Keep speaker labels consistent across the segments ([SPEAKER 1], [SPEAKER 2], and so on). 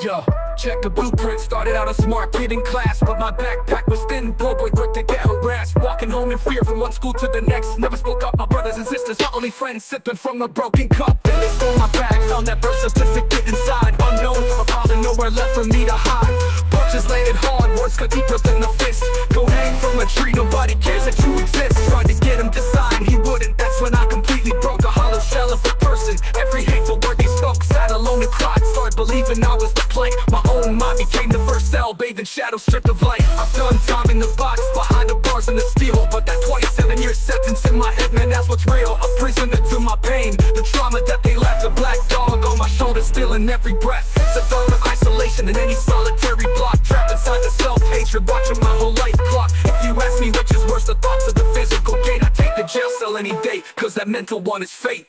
[SPEAKER 1] Yo, check the blueprint, started out a smart kid in class, but my backpack was thin, poor boy quick to get harassed. Walking home in fear from one school to the next, never spoke up, my brothers and sisters, my only friends, sipping from a broken cup. Then they stole my bag, found that birth certificate inside, unknown from a father, nowhere left for me to hide. Punches landed hard, words cut deeper than the fist. Go hang from a tree, nobody cares that you exist. Tried to get him to sign, he wouldn't, that's when I completely broke. A hollow shell of a person, every hateful word he spoke. Sat alone and cried, started believing I was the plank. My own mind became the first cell, bathed in shadow, stripped of light. I've done time in the box, behind the bars and the steel, but that 27-year sentence in my head, man, that's what's real. A prisoner to my pain, the trauma that they left. A black dog on my shoulder, still in every breath. It's a thought of isolation in any solitary block, trapped inside the self-hatred, watching my whole life clock. If you ask me which is worse, the thoughts of the physical gate, I take the jail cell any day, cause that mental one is fate.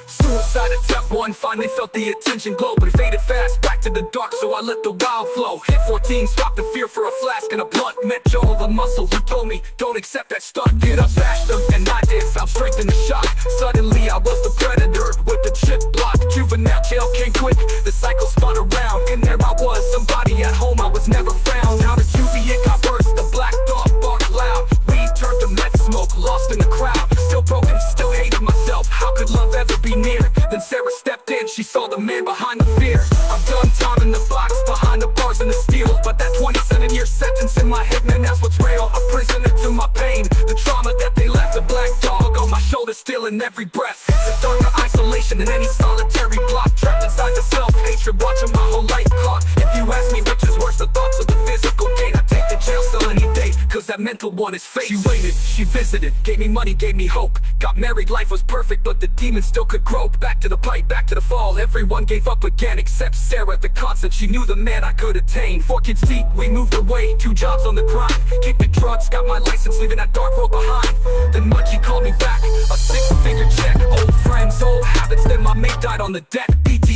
[SPEAKER 1] Suicide attempt one, finally felt the attention glow, but it faded fast, back to the dark, so I let the wild flow. Hit 14, swapped the fear for a flask and a blunt. Met Joel the muscle who told me, don't accept that stunt. Get up, bashed him, and I did, found strength in the shock. Suddenly I was the predator with the chip block. Juvenile jail came quick, the cycle spun around. And there I was, somebody at home I was never found. Now the juvie it got worse, the black dog barked loud. Weed turned to meth smoke, lost in the crowd. Still broken, still hated myself, how could love ever be near? Then Sarah stepped in, she saw the man behind the fear. I've done time in the box, behind the bars and the steel, but that 27-year sentence in my head, man, that's what's real. A prisoner to my pain, the trauma that they left. A black dog on my shoulder, still in every breath. It's dark to isolation in any solitary block, trapped inside the self-hatred, watching my whole life clock. If you ask me which is worse, the thoughts of the physical gate, I take the jail cell any day, cause that mental one is fate. She waited, she visited, gave me money, gave me hope. Got married, life was perfect, but the demons still could grope. Back to the pipe, back to the fall, everyone gave up again except Sarah at the concert. She knew the man I could attain. 4 kids deep, we moved away, 2 jobs on the grind. Kicked the drugs, got my license, leaving that dark road behind. Then Mudgy called me back, a 6-figure check. Old friends, old habits, then my mate died on the deck. BT